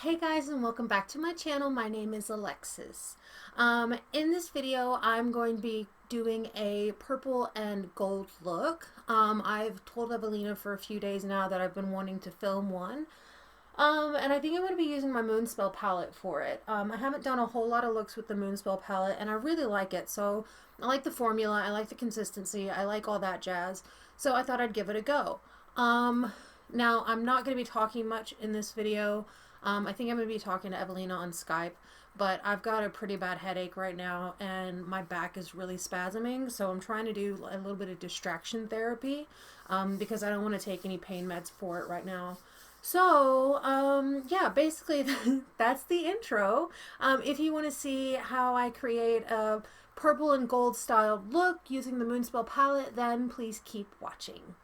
Hey guys, and welcome back to my channel. My name is Alexis. In this video I'm going to be doing a purple and gold look. I've told Evelina for a few days now that I've been wanting to film one. And I think I'm going to be using my Moonspell palette for it. I haven't done a whole lot of looks with the Moonspell palette and I really like it. So I like the formula, I like the consistency, I like all that jazz. So I thought I'd give it a go. Now I'm not going to be talking much in this video. I think I'm going to be talking to Evelina on Skype, but I've got a pretty bad headache right now and my back is really spasming, so I'm trying to do a little bit of distraction therapy because I don't want to take any pain meds for it right now. So, yeah, basically that's the intro. If you want to see how I create a purple and gold styled look using the Moonspell palette, then please keep watching.